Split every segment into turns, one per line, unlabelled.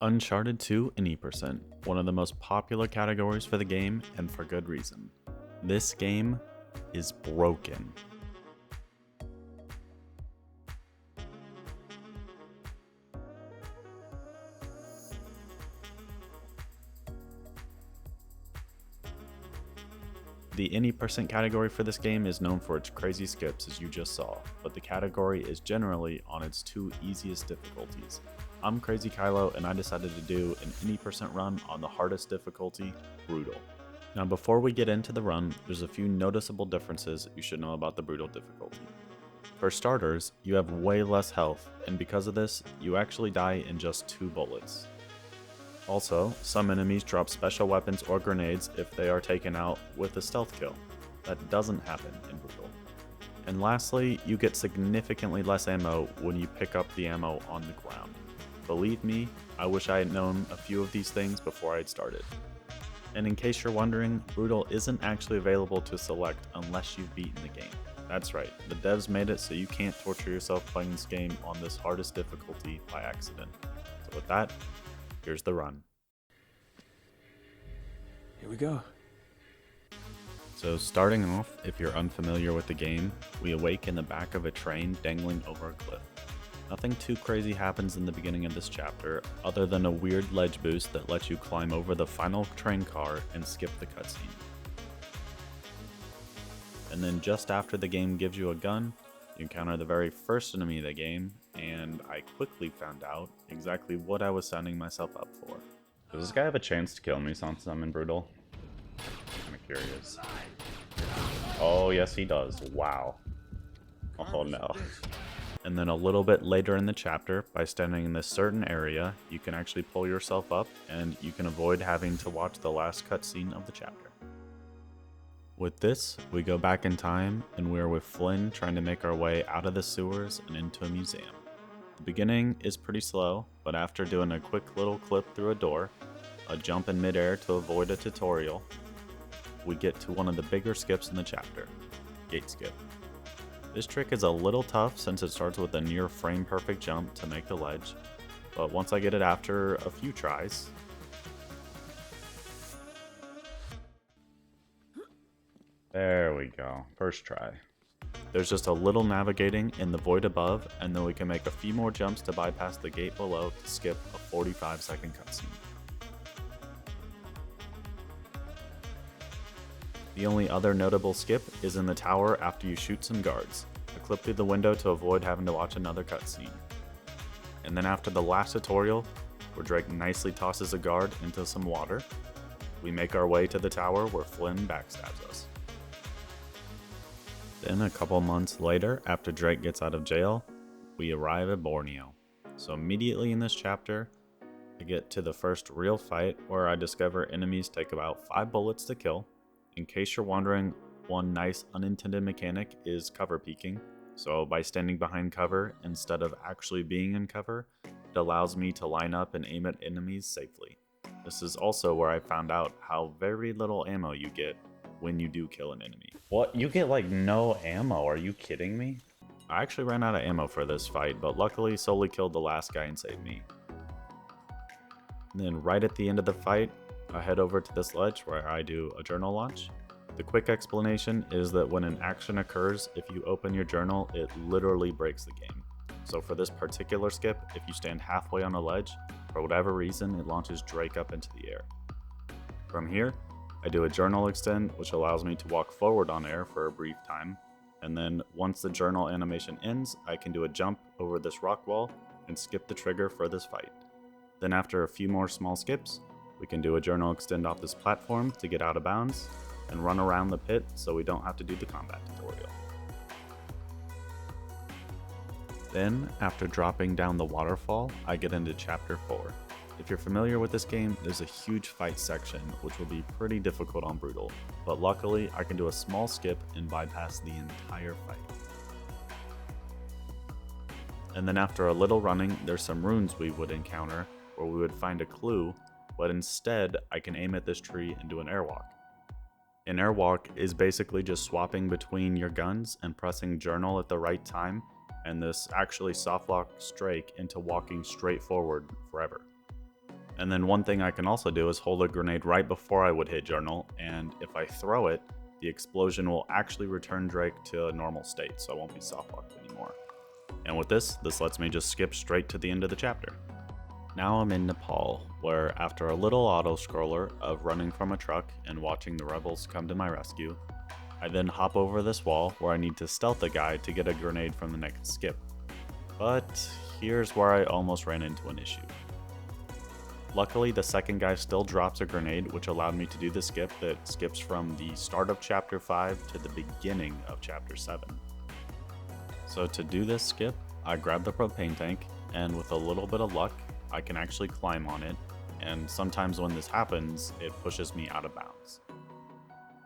Uncharted 2 and E%, one of the most popular categories for the game, and for good reason. This game is broken. The any% category for this game is known for its crazy skips as you just saw, but the category is generally on its two easiest difficulties. I'm Crazy Kylo and I decided to do an any% run on the hardest difficulty, Brutal. Now before we get into the run, there's a few noticeable differences you should know about the Brutal difficulty. For starters, you have way less health, and because of this, you actually die in just 2 bullets. Also, some enemies drop special weapons or grenades if they are taken out with a stealth kill. That doesn't happen in Brutal. And lastly, you get significantly less ammo when you pick up the ammo on the ground. Believe me, I wish I had known a few of these things before I had started. And in case you're wondering, Brutal isn't actually available to select unless you've beaten the game. That's right, the devs made it so you can't torture yourself playing this game on this hardest difficulty by accident. So with that, here's the run.
Here we go.
So starting off, if you're unfamiliar with the game, we awake in the back of a train dangling over a cliff. Nothing too crazy happens in the beginning of this chapter, other than a weird ledge boost that lets you climb over the final train car and skip the cutscene. And then just after the game gives you a gun, you encounter the very first enemy of the game, and I quickly found out exactly what I was signing myself up for. Does this guy have a chance to kill me since I'm in Brutal? Kinda curious. Oh yes he does, wow. Oh no. And then a little bit later in the chapter, by standing in this certain area, you can actually pull yourself up, and you can avoid having to watch the last cutscene of the chapter. With this, we go back in time, and we're with Flynn trying to make our way out of the sewers and into a museum. The beginning is pretty slow, but after doing a quick little clip through a door, a jump in midair to avoid a tutorial, we get to one of the bigger skips in the chapter, Gate Skip. This trick is a little tough since it starts with a near frame perfect jump to make the ledge, but once I get it after a few tries, there we go, first try. There's just a little navigating in the void above, and then we can make a few more jumps to bypass the gate below to skip a 45-second cutscene. The only other notable skip is in the tower after you shoot some guards, a clip through the window to avoid having to watch another cutscene. And then after the last tutorial, where Drake nicely tosses a guard into some water, we make our way to the tower where Flynn backstabs us. Then a couple months later, after Drake gets out of jail, we arrive at Borneo. So immediately in this chapter, I get to the first real fight where I discover enemies take about 5 bullets to kill. In case you're wondering, one nice unintended mechanic is cover peeking. So by standing behind cover instead of actually being in cover, it allows me to line up and aim at enemies safely. This is also where I found out how very little ammo you get when you do kill an enemy. What? You get like no ammo? Are you kidding me? I actually ran out of ammo for this fight, but luckily Soli killed the last guy and saved me. And then right at the end of the fight, I head over to this ledge where I do a journal launch. The quick explanation is that when an action occurs, if you open your journal, it literally breaks the game. So for this particular skip, if you stand halfway on a ledge, for whatever reason, it launches Drake up into the air. From here, I do a journal extend, which allows me to walk forward on air for a brief time, and then once the journal animation ends, I can do a jump over this rock wall and skip the trigger for this fight. Then after a few more small skips, we can do a journal extend off this platform to get out of bounds, and run around the pit so we don't have to do the combat tutorial. Then, after dropping down the waterfall, I get into chapter 4. If you're familiar with this game, there's a huge fight section which will be pretty difficult on Brutal, but luckily I can do a small skip and bypass the entire fight. And then after a little running, there's some runes we would encounter where we would find a clue, but instead I can aim at this tree and do an airwalk. An airwalk is basically just swapping between your guns and pressing journal at the right time, and this actually softlock Drake into walking straight forward forever. And then one thing I can also do is hold a grenade right before I would hit Journal, and if I throw it, the explosion will actually return Drake to a normal state, so I won't be soft-locked anymore. And with this lets me just skip straight to the end of the chapter. Now I'm in Nepal, where after a little auto-scroller of running from a truck and watching the rebels come to my rescue, I then hop over this wall where I need to stealth a guy to get a grenade from the next skip. But here's where I almost ran into an issue. Luckily, the second guy still drops a grenade, which allowed me to do the skip that skips from the start of Chapter 5 to the beginning of Chapter 7. So to do this skip, I grab the propane tank, and with a little bit of luck, I can actually climb on it, and sometimes when this happens, it pushes me out of bounds.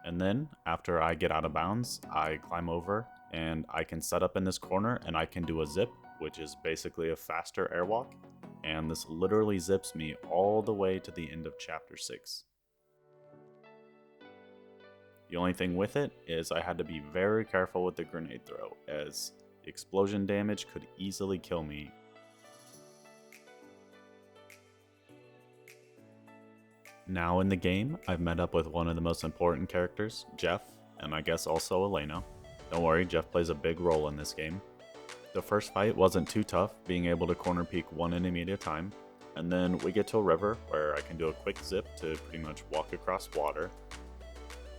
And then, after I get out of bounds, I climb over, and I can set up in this corner, and I can do a zip, which is basically a faster airwalk, and this literally zips me all the way to the end of Chapter 6. The only thing with it is I had to be very careful with the grenade throw, as the explosion damage could easily kill me. Now in the game, I've met up with one of the most important characters, Jeff, and I guess also Elena. Don't worry, Jeff plays a big role in this game. The first fight wasn't too tough, being able to corner peek one enemy at a time, and then we get to a river where I can do a quick zip to pretty much walk across water,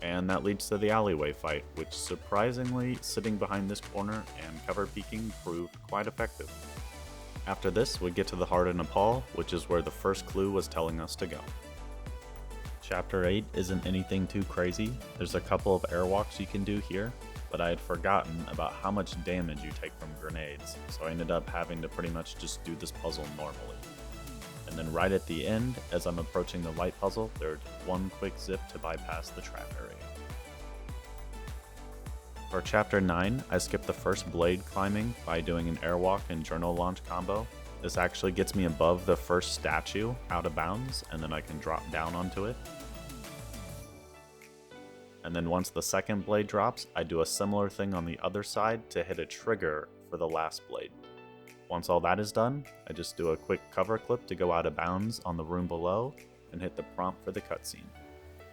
and that leads to the alleyway fight, which surprisingly, sitting behind this corner and cover peeking proved quite effective. After this, we get to the heart of Nepal, which is where the first clue was telling us to go. Chapter 8 isn't anything too crazy. There's a couple of airwalks you can do here, but I had forgotten about how much damage you take from grenades, so I ended up having to pretty much just do this puzzle normally. And then right at the end, as I'm approaching the light puzzle, there's one quick zip to bypass the trap area. For Chapter 9, I skipped the first blade climbing by doing an airwalk and journal launch combo. This actually gets me above the first statue out of bounds, and then I can drop down onto it. And then once the second blade drops, I do a similar thing on the other side to hit a trigger for the last blade. Once all that is done, I just do a quick cover clip to go out of bounds on the room below and hit the prompt for the cutscene.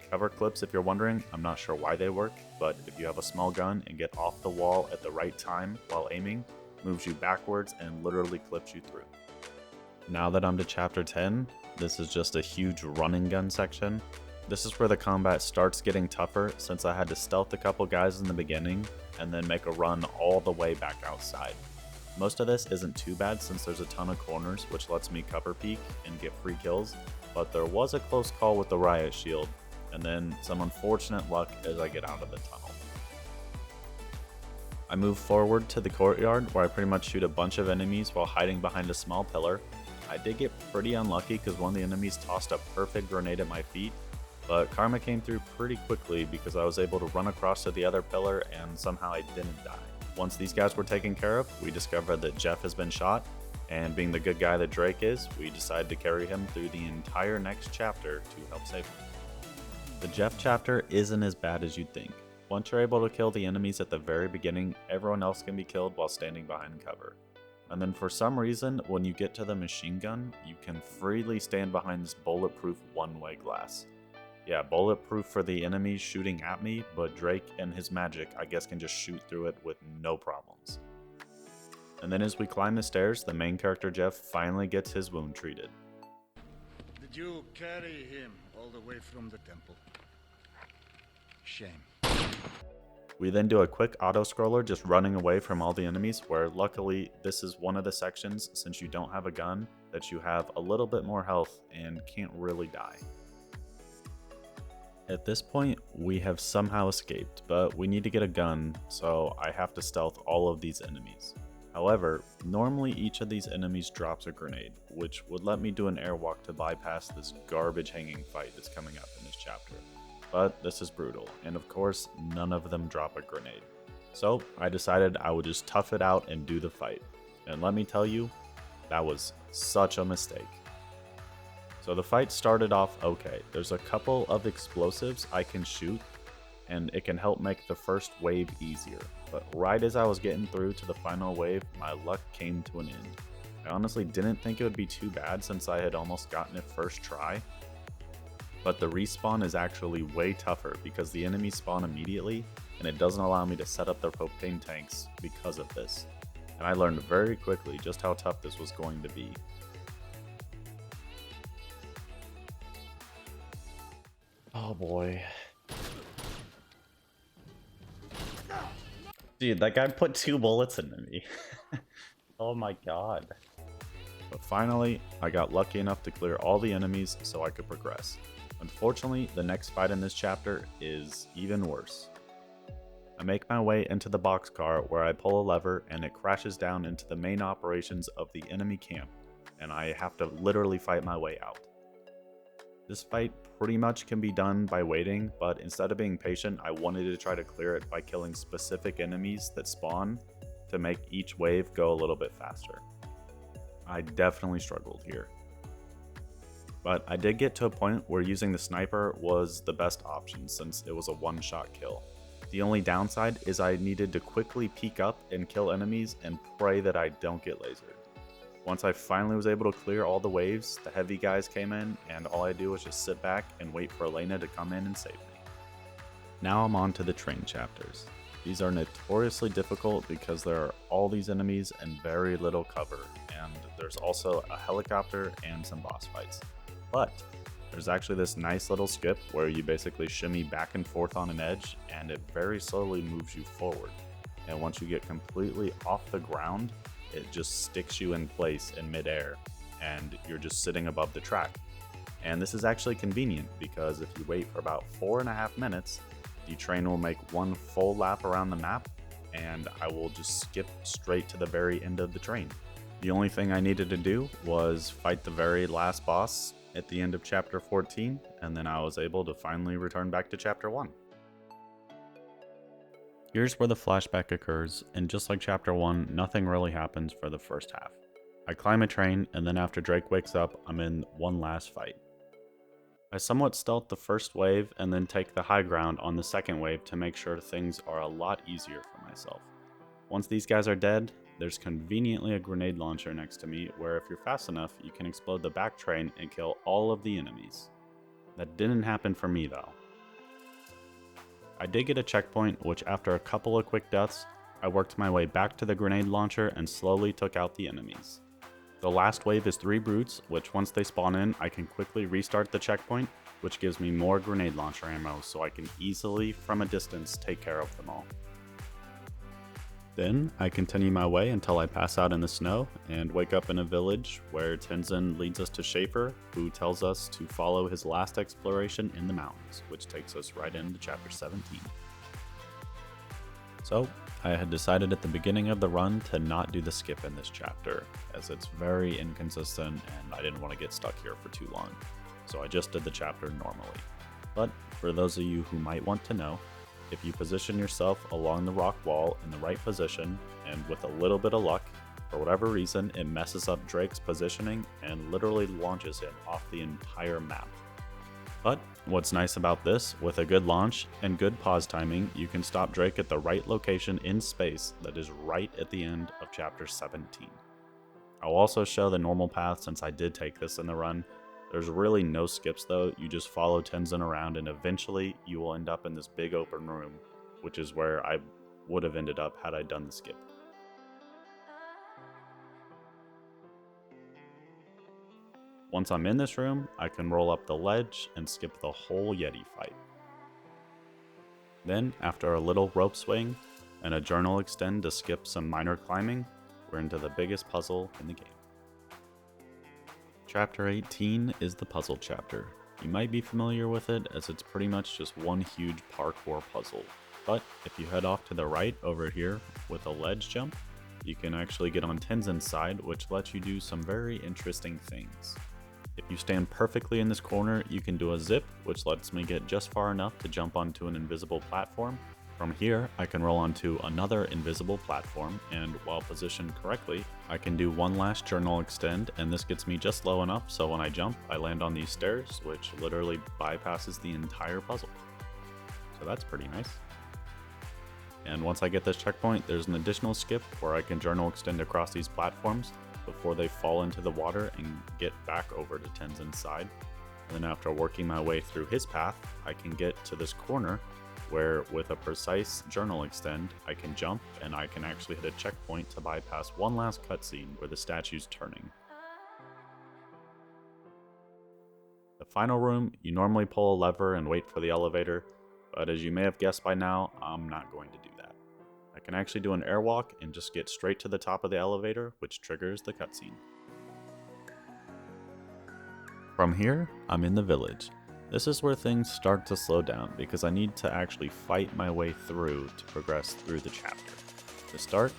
Cover clips, if you're wondering, I'm not sure why they work, but if you have a small gun and get off the wall at the right time while aiming, moves you backwards and literally clips you through. Now that I'm to Chapter 10, this is just a huge running gun section. This is where the combat starts getting tougher since I had to stealth a couple guys in the beginning and then make a run all the way back outside. Most of this isn't too bad since there's a ton of corners which lets me cover peek and get free kills, but there was a close call with the riot shield and then some unfortunate luck as I get out of the tunnel. I move forward to the courtyard where I pretty much shoot a bunch of enemies while hiding behind a small pillar. I did get pretty unlucky because one of the enemies tossed a perfect grenade at my feet, but karma came through pretty quickly because I was able to run across to the other pillar and somehow I didn't die. Once these guys were taken care of, we discovered that Jeff has been shot, and being the good guy that Drake is, we decided to carry him through the entire next chapter to help save him. The Jeff chapter isn't as bad as you'd think. Once you're able to kill the enemies at the very beginning, everyone else can be killed while standing behind cover. And then for some reason, when you get to the machine gun, you can freely stand behind this bulletproof one-way glass. Yeah, bulletproof for the enemies shooting at me, but Drake and his magic I guess can just shoot through it with no problems. And then as we climb the stairs, the main character Jeff finally gets his wound treated.
Did you carry him all the way from the temple? Shame.
We then do a quick auto-scroller just running away from all the enemies, where luckily this is one of the sections, since you don't have a gun, that you have a little bit more health and can't really die. At this point, we have somehow escaped, but we need to get a gun, so I have to stealth all of these enemies. However, normally each of these enemies drops a grenade, which would let me do an airwalk to bypass this garbage hanging fight that's coming up in this chapter. But this is brutal, and of course, none of them drop a grenade. So I decided I would just tough it out and do the fight. And let me tell you, that was such a mistake. So the fight started off okay. There's a couple of explosives I can shoot, and it can help make the first wave easier. But right as I was getting through to the final wave, my luck came to an end. I honestly didn't think it would be too bad since I had almost gotten it first try, but the respawn is actually way tougher because the enemies spawn immediately and it doesn't allow me to set up the propane tanks because of this. And I learned very quickly just how tough this was going to be. Oh boy. Dude, that guy put 2 bullets into me. Oh my god. But finally, I got lucky enough to clear all the enemies so I could progress. Unfortunately, the next fight in this chapter is even worse. I make my way into the boxcar where I pull a lever and it crashes down into the main operations of the enemy camp, and I have to literally fight my way out. This fight pretty much can be done by waiting, but instead of being patient, I wanted to try to clear it by killing specific enemies that spawn to make each wave go a little bit faster. I definitely struggled here. But I did get to a point where using the sniper was the best option since it was a one-shot kill. The only downside is I needed to quickly peek up and kill enemies and pray that I don't get lasered. Once I finally was able to clear all the waves, the heavy guys came in and all I do was just sit back and wait for Elena to come in and save me. Now I'm on to the train chapters. These are notoriously difficult because there are all these enemies and very little cover, and there's also a helicopter and some boss fights. But there's actually this nice little skip where you basically shimmy back and forth on an edge and it very slowly moves you forward. And once you get completely off the ground, it just sticks you in place in midair and you're just sitting above the track. And this is actually convenient because if you wait for about 4.5 minutes, the train will make one full lap around the map and I will just skip straight to the very end of the train. The only thing I needed to do was fight the very last boss at the end of chapter 14, and then I was able to finally return back to chapter 1. Here's where the flashback occurs, and just like chapter 1, nothing really happens for the first half. I climb a train, and then after Drake wakes up, I'm in one last fight. I somewhat stealth the first wave, and then take the high ground on the second wave to make sure things are a lot easier for myself. Once these guys are dead, there's conveniently a grenade launcher next to me where if you're fast enough, you can explode the back train and kill all of the enemies. That didn't happen for me though. I did get a checkpoint, which after a couple of quick deaths, I worked my way back to the grenade launcher and slowly took out the enemies. The last wave is 3 brutes, which once they spawn in, I can quickly restart the checkpoint, which gives me more grenade launcher ammo so I can easily, from a distance, take care of them all. Then I continue my way until I pass out in the snow and wake up in a village where Tenzin leads us to Schaefer, who tells us to follow his last exploration in the mountains, which takes us right into chapter 17. So, I had decided at the beginning of the run to not do the skip in this chapter, as it's very inconsistent and I didn't want to get stuck here for too long. So I just did the chapter normally. But for those of you who might want to know, if you position yourself along the rock wall in the right position, and with a little bit of luck, for whatever reason, it messes up Drake's positioning and literally launches him off the entire map. But what's nice about this, with a good launch and good pause timing, you can stop Drake at the right location in space that is right at the end of chapter 17. I'll also show the normal path since I did take this in the run. There's really no skips though, you just follow Tenzin around and eventually you will end up in this big open room, which is where I would have ended up had I done the skip. Once I'm in this room, I can roll up the ledge and skip the whole Yeti fight. Then, after a little rope swing and a journal extend to skip some minor climbing, we're into the biggest puzzle in the game. Chapter 18 is the puzzle chapter. You might be familiar with it as it's pretty much just one huge parkour puzzle. But if you head off to the right over here with a ledge jump, you can actually get on Tenzin's side, which lets you do some very interesting things. If you stand perfectly in this corner, you can do a zip, which lets me get just far enough to jump onto an invisible platform. From here, I can roll onto another invisible platform, and while positioned correctly, I can do one last journal extend, and this gets me just low enough so when I jump, I land on these stairs, which literally bypasses the entire puzzle. So that's pretty nice. And once I get this checkpoint, there's an additional skip where I can journal extend across these platforms, before they fall into the water and get back over to Tenzin's side. And then after working my way through his path, I can get to this corner where with a precise journal extend, I can jump and I can actually hit a checkpoint to bypass one last cutscene where the statue's turning. The final room, you normally pull a lever and wait for the elevator, but as you may have guessed by now, I'm not going to do that. I can actually do an airwalk and just get straight to the top of the elevator, which triggers the cutscene. From here, I'm in the village. This is where things start to slow down because I need to actually fight my way through to progress through the chapter. To start,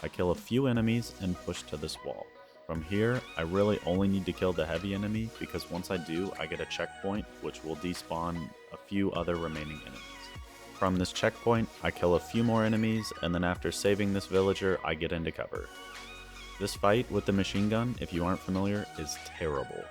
I kill a few enemies and push to this wall. From here, I really only need to kill the heavy enemy because once I do, I get a checkpoint which will despawn a few other remaining enemies. From this checkpoint, I kill a few more enemies, and then after saving this villager, I get into cover. This fight with the machine gun, if you aren't familiar, is terrible.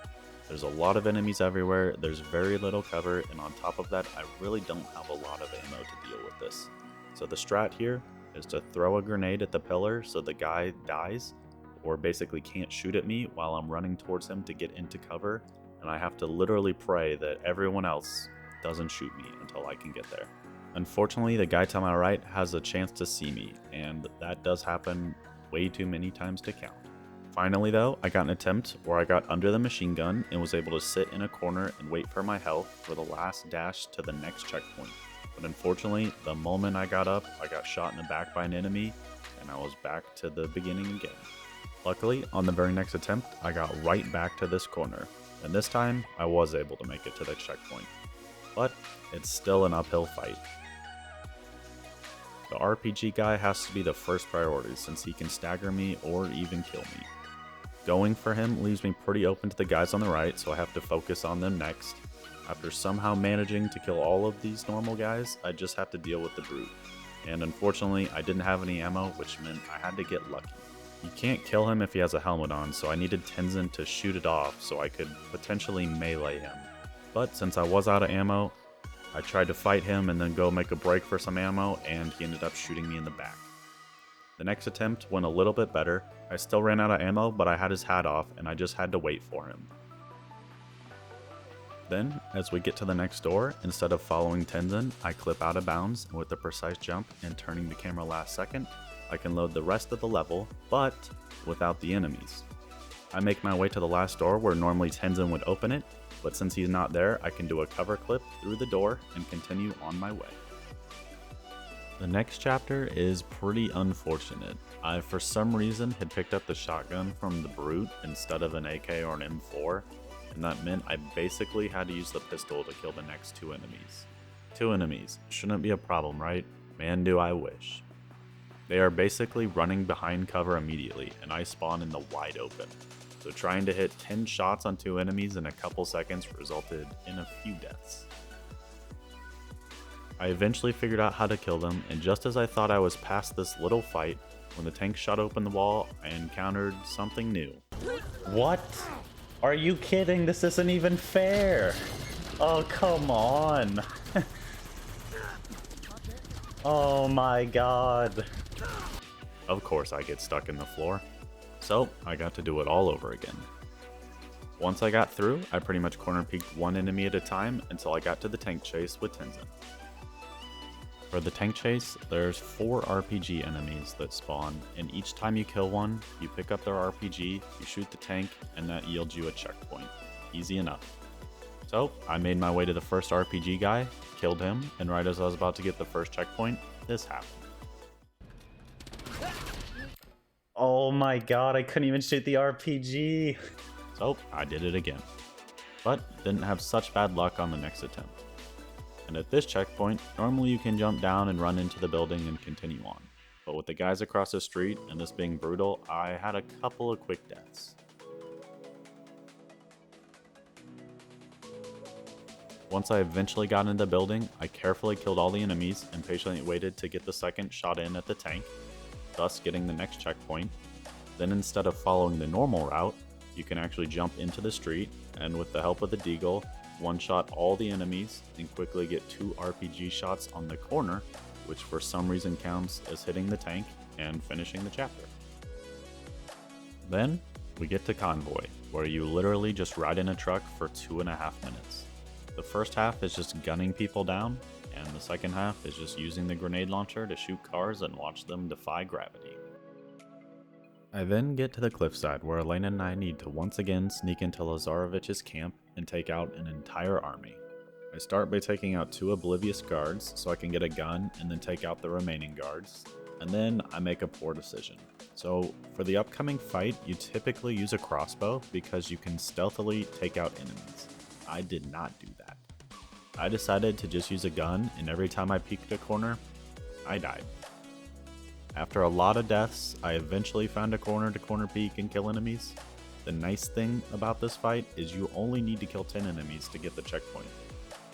There's a lot of enemies everywhere, there's very little cover, and on top of that, I really don't have a lot of ammo to deal with this. So the strat here is to throw a grenade at the pillar so the guy dies, or basically can't shoot at me while I'm running towards him to get into cover, and I have to literally pray that everyone else doesn't shoot me until I can get there. Unfortunately, the guy to my right has a chance to see me, and that does happen way too many times to count. Finally though, I got an attempt where I got under the machine gun and was able to sit in a corner and wait for my health for the last dash to the next checkpoint. But unfortunately, the moment I got up, I got shot in the back by an enemy, and I was back to the beginning again. Luckily, on the very next attempt, I got right back to this corner, and this time, I was able to make it to the checkpoint. But it's still an uphill fight. The RPG guy has to be the first priority since he can stagger me or even kill me. Going for him leaves me pretty open to the guys on the right, so I have to focus on them next. After somehow managing to kill all of these normal guys, I just have to deal with the brute. And unfortunately, I didn't have any ammo, which meant I had to get lucky. You can't kill him if he has a helmet on, so I needed Tenzin to shoot it off so I could potentially melee him. But since I was out of ammo, I tried to fight him and then go make a break for some ammo, and he ended up shooting me in the back. The next attempt went a little bit better. I still ran out of ammo, but I had his hat off and I just had to wait for him. Then, as we get to the next door, instead of following Tenzin, I clip out of bounds, and with a precise jump and turning the camera last second, I can load the rest of the level, but without the enemies. I make my way to the last door where normally Tenzin would open it, but since he's not there, I can do a cover clip through the door and continue on my way. The next chapter is pretty unfortunate. I, for some reason, had picked up the shotgun from the brute instead of an AK or an M4, and that meant I basically had to use the pistol to kill the next two enemies. 2 enemies. Shouldn't be a problem, right? Man, do I wish. They are basically running behind cover immediately, and I spawn in the wide open. So trying to hit 10 shots on 2 enemies in a couple seconds resulted in a few deaths. I eventually figured out how to kill them, and just as I thought I was past this little fight, when the tank shot open the wall, I encountered something new. What? Are you kidding? This isn't even fair! Oh, come on! Oh my god! Of course I get stuck in the floor. So, I got to do it all over again. Once I got through, I pretty much corner peeked one enemy at a time until I got to the tank chase with Tenzin. For the tank chase, there's 4 RPG enemies that spawn, and each time you kill one, you pick up their RPG, you shoot the tank, and that yields you a checkpoint. Easy enough. So, I made my way to the first RPG guy, killed him, and right as I was about to get the first checkpoint, this happened. Oh my god, I couldn't even shoot the RPG! So, I did it again. But, didn't have such bad luck on the next attempt. And at this checkpoint, normally you can jump down and run into the building and continue on. But with the guys across the street, and this being brutal, I had a couple of quick deaths. Once I eventually got into the building, I carefully killed all the enemies and patiently waited to get the second shot in at the tank, thus getting the next checkpoint. Then instead of following the normal route, you can actually jump into the street, and with the help of the deagle, one-shot all the enemies and quickly get 2 RPG shots on the corner, which for some reason counts as hitting the tank and finishing the chapter. Then, We get to Convoy, where you literally just ride in a truck for 2.5 minutes. The first half is just gunning people down, and the second half is just using the grenade launcher to shoot cars and watch them defy gravity. I then get to the cliffside where Elena and I need to once again sneak into Lazarevich's camp and take out an entire army. I start by taking out 2 oblivious guards so I can get a gun and then take out the remaining guards, and then I make a poor decision. So for the upcoming fight, you typically use a crossbow because you can stealthily take out enemies. I did not do that. I decided to just use a gun, and every time I peeked a corner, I died. After a lot of deaths, I eventually found a corner-to-corner peek and kill enemies. The nice thing about this fight is you only need to kill 10 enemies to get the checkpoint.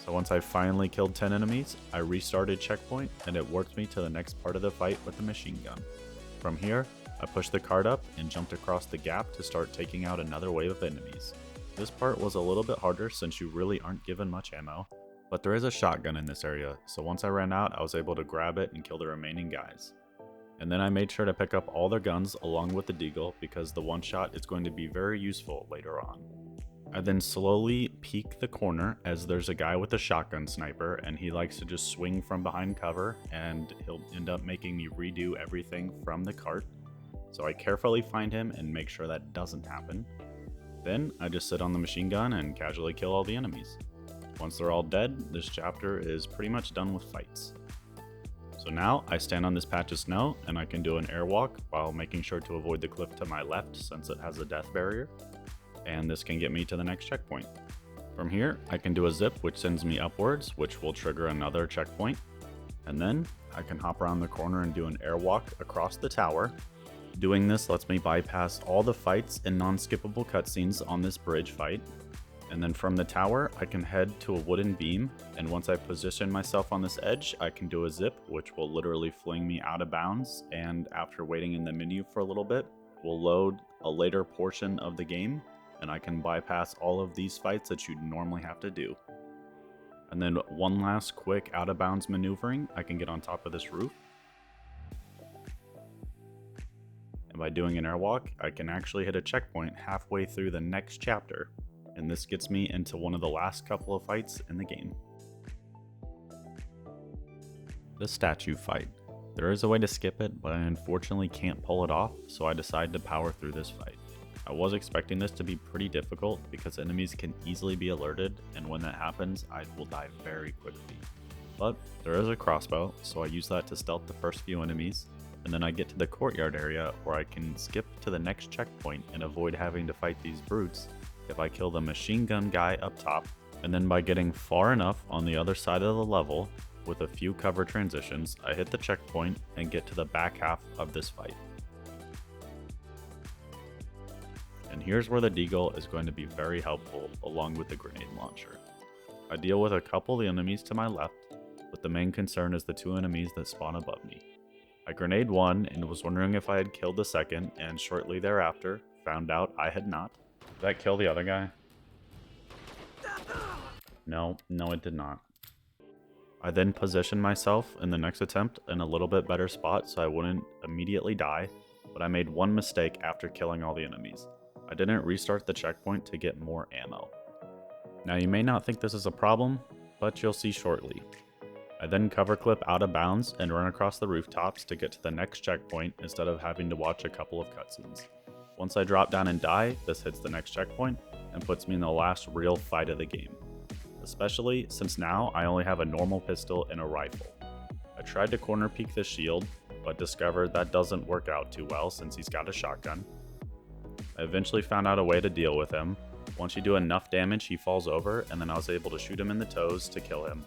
So once I finally killed 10 enemies, I restarted checkpoint and it worked me to the next part of the fight with the machine gun. From here, I pushed the cart up and jumped across the gap to start taking out another wave of enemies. This part was a little bit harder since you really aren't given much ammo, but there is a shotgun in this area, so once I ran out, I was able to grab it and kill the remaining guys. And then I made sure to pick up all their guns along with the deagle because the one shot is going to be very useful later on. I then slowly peek the corner as there's a guy with a shotgun sniper and he likes to just swing from behind cover and he'll end up making me redo everything from the cart. So I carefully find him and make sure that doesn't happen. Then I just sit on the machine gun and casually kill all the enemies. Once they're all dead, this chapter is pretty much done with fights. So now I stand on this patch of snow and I can do an airwalk while making sure to avoid the cliff to my left since it has a death barrier. And this can get me to the next checkpoint. From here, I can do a zip which sends me upwards, which will trigger another checkpoint. And then I can hop around the corner and do an airwalk across the tower. Doing this lets me bypass all the fights and non-skippable cutscenes on this bridge fight. And then from the tower, I can head to a wooden beam, and once I position myself on this edge, I can do a zip, which will literally fling me out of bounds, and after waiting in the menu for a little bit, will load a later portion of the game, and I can bypass all of these fights that you'd normally have to do. And then one last quick out of bounds maneuvering, I can get on top of this roof. And by doing an airwalk, I can actually hit a checkpoint halfway through the next chapter. And this gets me into one of the last couple of fights in the game. The statue fight. There is a way to skip it, but I unfortunately can't pull it off, so I decided to power through this fight. I was expecting this to be pretty difficult because enemies can easily be alerted, and when that happens, I will die very quickly. But there is a crossbow, so I use that to stealth the first few enemies, and then I get to the courtyard area where I can skip to the next checkpoint and avoid having to fight these brutes if I kill the machine gun guy up top, and then by getting far enough on the other side of the level with a few cover transitions, I hit the checkpoint and get to the back half of this fight. And here's where the deagle is going to be very helpful along with the grenade launcher. I deal with a couple of the enemies to my left, but the main concern is the 2 enemies that spawn above me. I grenade one and was wondering if I had killed the second, and shortly thereafter found out I had not. Did that kill the other guy? No, it did not. I then positioned myself in the next attempt in a little bit better spot so I wouldn't immediately die, but I made one mistake after killing all the enemies. I didn't restart the checkpoint to get more ammo. Now you may not think this is a problem, but you'll see shortly. I then cover clip out of bounds and run across the rooftops to get to the next checkpoint instead of having to watch a couple of cutscenes. Once I drop down and die, this hits the next checkpoint and puts me in the last real fight of the game. Especially since now I only have a normal pistol and a rifle. I tried to corner peek the shield, but discovered that doesn't work out too well since he's got a shotgun. I eventually found out a way to deal with him. Once you do enough damage, he falls over, and then I was able to shoot him in the toes to kill him.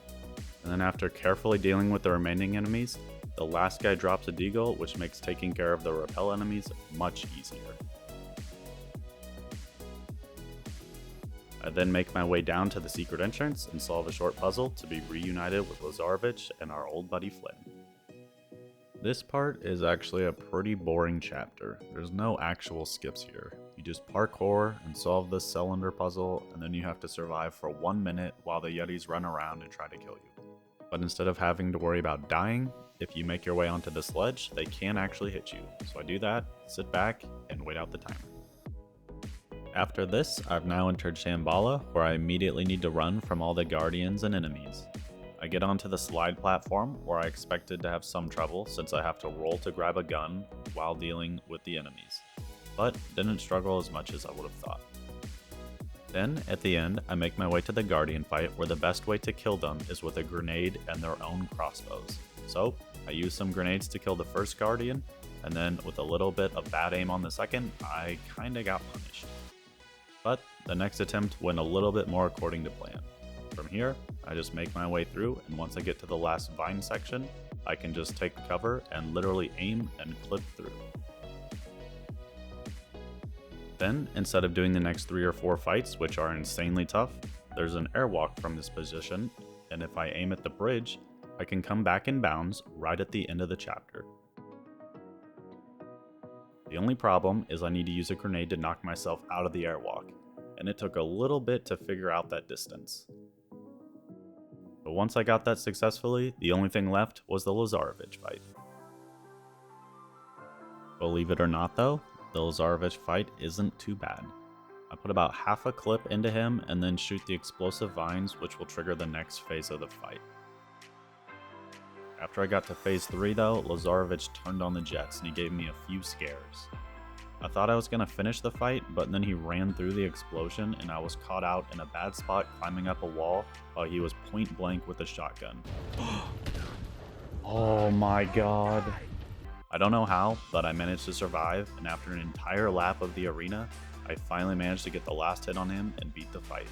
And then after carefully dealing with the remaining enemies, the last guy drops a deagle, which makes taking care of the rappel enemies much easier. I then make my way down to the secret entrance and solve a short puzzle to be reunited with Lazarevich and our old buddy Flynn. This part is actually a pretty boring chapter. There's no actual skips here. You just parkour and solve this cylinder puzzle, and then you have to survive for 1 minute while the Yetis run around and try to kill you. But instead of having to worry about dying, if you make your way onto the sledge, they can actually hit you. So I do that, sit back, and wait out the timer. After this, I've now entered Shambhala, where I immediately need to run from all the guardians and enemies. I get onto the slide platform, where I expected to have some trouble since I have to roll to grab a gun while dealing with the enemies, but didn't struggle as much as I would have thought. Then, at the end, I make my way to the guardian fight, where the best way to kill them is with a grenade and their own crossbows. So, I use some grenades to kill the first guardian, and then with a little bit of bad aim on the second, I kinda got punished. But the next attempt went a little bit more according to plan. From here, I just make my way through, and once I get to the last vine section, I can just take cover and literally aim and clip through. Then, instead of doing the next 3 or 4 fights, which are insanely tough, there's an airwalk from this position, and if I aim at the bridge, I can come back in bounds right at the end of the chapter. The only problem is I need to use a grenade to knock myself out of the airwalk, and it took a little bit to figure out that distance. But once I got that successfully, the only thing left was the Lazarevich fight. Believe it or not though, the Lazarevich fight isn't too bad. I put about half a clip into him and then shoot the explosive vines, which will trigger the next phase of the fight. After I got to phase 3 though, Lazarevich turned on the jets and he gave me a few scares. I thought I was going to finish the fight, but then he ran through the explosion and I was caught out in a bad spot climbing up a wall while he was point blank with a shotgun. Oh my god. I don't know how, but I managed to survive, and after an entire lap of the arena, I finally managed to get the last hit on him and beat the fight.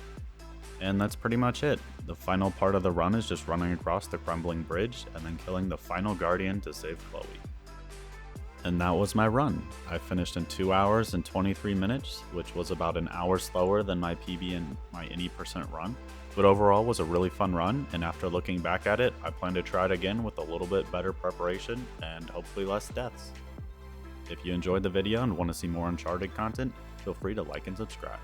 And that's pretty much it. The final part of the run is just running across the crumbling bridge and then killing the final guardian to save Chloe. And that was my run. I finished in 2 hours and 23 minutes, which was about an hour slower than my PB and my any percent run. But overall was a really fun run, and after looking back at it, I plan to try it again with a little bit better preparation and hopefully less deaths. If you enjoyed the video and want to see more Uncharted content, feel free to like and subscribe.